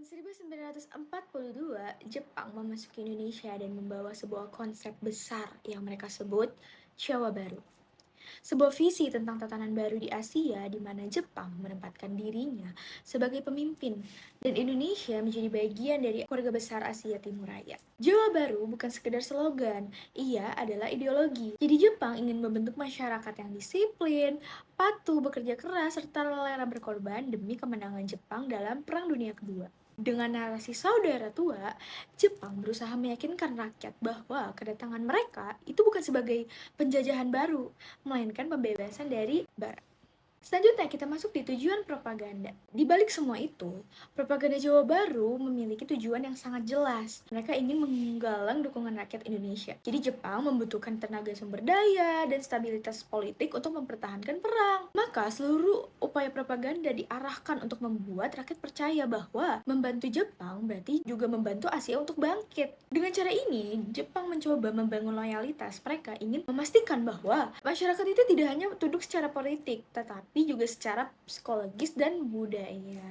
1942, Jepang memasuki Indonesia dan membawa sebuah konsep besar yang mereka sebut Jawa Baru. Sebuah visi tentang tatanan baru di Asia di mana Jepang menempatkan dirinya sebagai pemimpin dan Indonesia menjadi bagian dari keluarga besar Asia Timur Raya. Jawa Baru bukan sekedar slogan, ia adalah ideologi. Jadi Jepang ingin membentuk masyarakat yang disiplin, patuh, bekerja keras, serta rela berkorban demi kemenangan Jepang dalam Perang Dunia Kedua. Dengan narasi saudara tua, Jepang berusaha meyakinkan rakyat bahwa kedatangan mereka itu bukan sebagai penjajahan baru, melainkan pembebasan dari Barat. Selanjutnya kita masuk di tujuan propaganda. Di balik semua itu, propaganda Jawa Baru memiliki tujuan yang sangat jelas. Mereka ingin menggalang dukungan rakyat Indonesia. Jadi Jepang membutuhkan tenaga sumber daya dan stabilitas politik untuk mempertahankan perang. Maka seluruh upaya propaganda diarahkan untuk membuat rakyat percaya bahwa membantu Jepang berarti juga membantu Asia untuk bangkit. Dengan cara ini, Jepang mencoba membangun loyalitas. Mereka ingin memastikan bahwa masyarakat itu tidak hanya tunduk secara politik, tetapi juga secara psikologis dan budaya.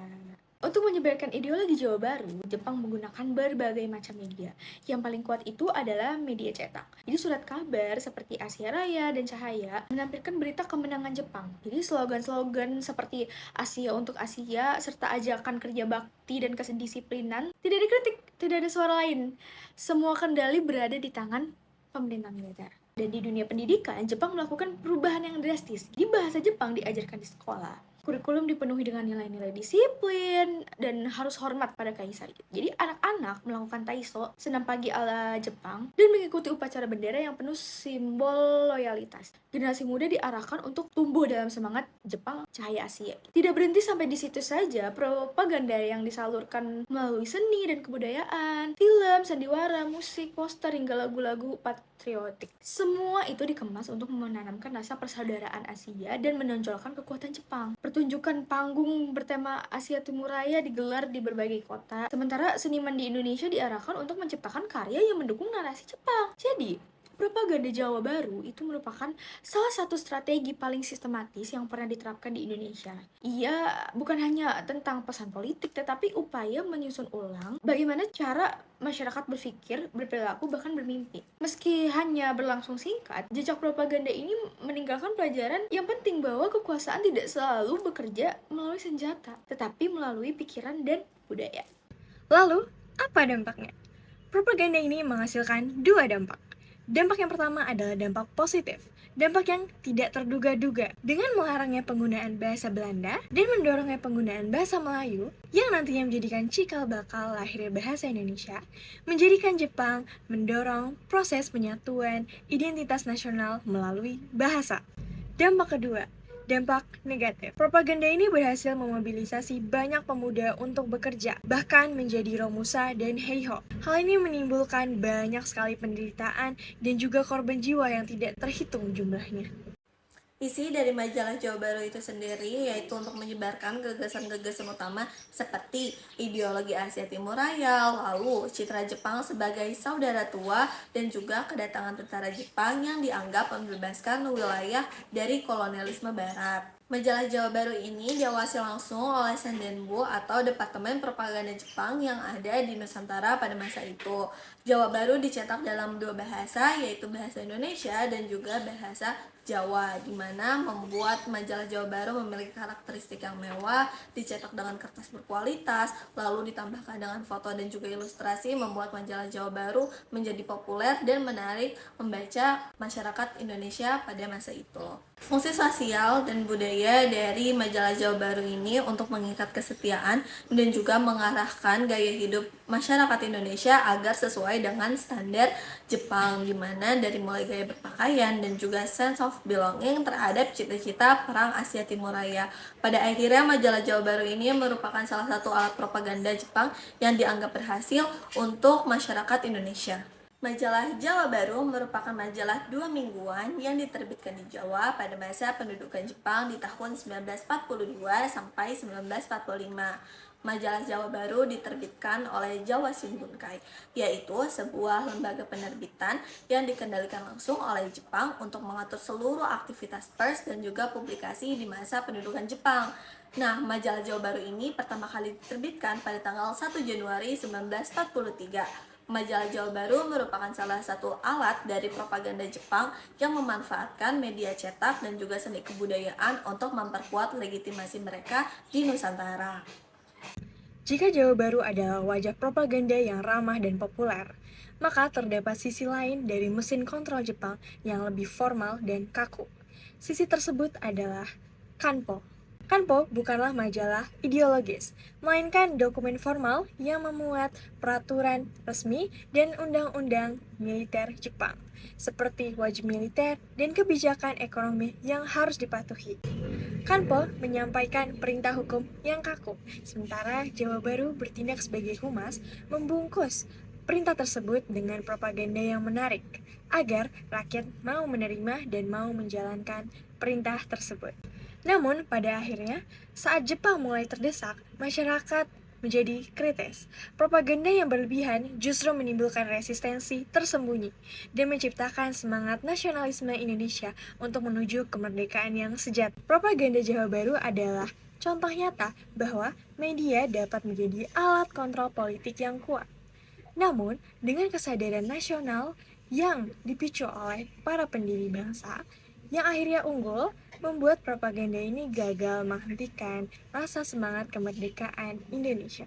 Untuk menyebarkan ideologi Jawa Baru, Jepang menggunakan berbagai macam media. Yang paling kuat itu adalah media cetak. Jadi surat kabar seperti Asia Raya dan Cahaya menampilkan berita kemenangan Jepang. Jadi slogan-slogan seperti Asia untuk Asia serta ajakan kerja bakti dan kedisiplinan tidak dikritik, tidak ada suara lain. Semua kendali berada di tangan pemerintah militer. Dan di dunia pendidikan, Jepang melakukan perubahan yang drastis. Di bahasa Jepang diajarkan di sekolah. Kurikulum dipenuhi dengan nilai-nilai disiplin dan harus hormat pada kaisar. Jadi anak-anak melakukan taiso, senam pagi ala Jepang, dan mengikuti upacara bendera yang penuh simbol loyalitas. Generasi muda diarahkan untuk tumbuh dalam semangat Jepang Cahaya Asia. Tidak berhenti sampai di situ saja, propaganda yang disalurkan melalui seni dan kebudayaan, film, sandiwara, musik, poster, hingga lagu-lagu patriotik. Semua itu dikemas untuk menanamkan rasa persaudaraan Asia dan menonjolkan kekuatan Jepang. Pertunjukan panggung bertema Asia Timur Raya digelar di berbagai kota, sementara seniman di Indonesia diarahkan untuk menciptakan karya yang mendukung narasi Jepang. Jadi, propaganda Jawa Baru itu merupakan salah satu strategi paling sistematis yang pernah diterapkan di Indonesia. Ia bukan hanya tentang pesan politik, tetapi upaya menyusun ulang bagaimana cara masyarakat berpikir, berperilaku, bahkan bermimpi. Meski hanya berlangsung singkat, jejak propaganda ini meninggalkan pelajaran yang penting bahwa kekuasaan tidak selalu bekerja melalui senjata, tetapi melalui pikiran dan budaya. Lalu, apa dampaknya? Propaganda ini menghasilkan dua dampak. Dampak yang pertama adalah dampak positif, dampak yang tidak terduga-duga. Dengan melarangnya penggunaan bahasa Belanda dan mendorongnya penggunaan bahasa Melayu, yang nantinya menjadikan cikal bakal lahirnya bahasa Indonesia, menjadikan Jepang mendorong proses penyatuan identitas nasional melalui bahasa. Dampak kedua, dampak negatif. Propaganda ini berhasil memobilisasi banyak pemuda untuk bekerja, bahkan menjadi Romusa dan Heiho. Hal ini menimbulkan banyak sekali penderitaan dan juga korban jiwa yang tidak terhitung jumlahnya. Isi dari majalah Jawa Baru itu sendiri yaitu untuk menyebarkan gagasan-gagasan utama seperti ideologi Asia Timur Raya, lalu citra Jepang sebagai saudara tua, dan juga kedatangan tentara Jepang yang dianggap membebaskan wilayah dari kolonialisme Barat. Majalah Jawa Baru ini diawasi langsung oleh Sendenbu atau Departemen Propaganda Jepang yang ada di Nusantara pada masa itu. Jawa Baru dicetak dalam dua bahasa, yaitu bahasa Indonesia dan juga bahasa Jawa, di mana membuat majalah Jawa Baru memiliki karakteristik yang mewah, dicetak dengan kertas berkualitas, lalu ditambahkan dengan foto dan juga ilustrasi, membuat majalah Jawa Baru menjadi populer dan menarik membaca masyarakat Indonesia pada masa itu. Fungsi sosial dan budaya dari majalah Jawa Baru ini untuk mengikat kesetiaan dan juga mengarahkan gaya hidup masyarakat Indonesia agar sesuai dengan standar Jepang, di mana dari mulai gaya berpakaian dan juga sense of belonging terhadap cita-cita perang Asia Timur Raya. Pada akhirnya majalah Jawa Baru ini merupakan salah satu alat propaganda Jepang yang dianggap berhasil untuk masyarakat Indonesia. Majalah Jawa Baru merupakan majalah 2 mingguan yang diterbitkan di Jawa pada masa pendudukan Jepang di tahun 1942 sampai 1945. Majalah Jawa Baru diterbitkan oleh Jawa Shimbunkai, yaitu sebuah lembaga penerbitan yang dikendalikan langsung oleh Jepang untuk mengatur seluruh aktivitas pers dan juga publikasi di masa pendudukan Jepang. Nah, majalah Jawa Baru ini pertama kali diterbitkan pada tanggal 1 Januari 1943. Majalah Jawa Baru merupakan salah satu alat dari propaganda Jepang yang memanfaatkan media cetak dan juga seni kebudayaan untuk memperkuat legitimasi mereka di Nusantara. Jika Jawa Baru adalah wajah propaganda yang ramah dan populer, maka terdapat sisi lain dari mesin kontrol Jepang yang lebih formal dan kaku. Sisi tersebut adalah Kanpo. Kanpo bukanlah majalah ideologis, melainkan dokumen formal yang memuat peraturan resmi dan undang-undang militer Jepang, seperti wajib militer dan kebijakan ekonomi yang harus dipatuhi. Kanpo menyampaikan perintah hukum yang kaku, sementara Jawa Baru bertindak sebagai humas, membungkus perintah tersebut dengan propaganda yang menarik, agar rakyat mau menerima dan mau menjalankan perintah tersebut. Namun, pada akhirnya, saat Jepang mulai terdesak, masyarakat menjadi kritis. Propaganda yang berlebihan justru menimbulkan resistensi tersembunyi dan menciptakan semangat nasionalisme Indonesia untuk menuju kemerdekaan yang sejati. Propaganda Jawa Baru adalah contoh nyata bahwa media dapat menjadi alat kontrol politik yang kuat. Namun, dengan kesadaran nasional yang dipicu oleh para pendiri bangsa, yang akhirnya unggul, membuat propaganda ini gagal menghentikan rasa semangat kemerdekaan Indonesia.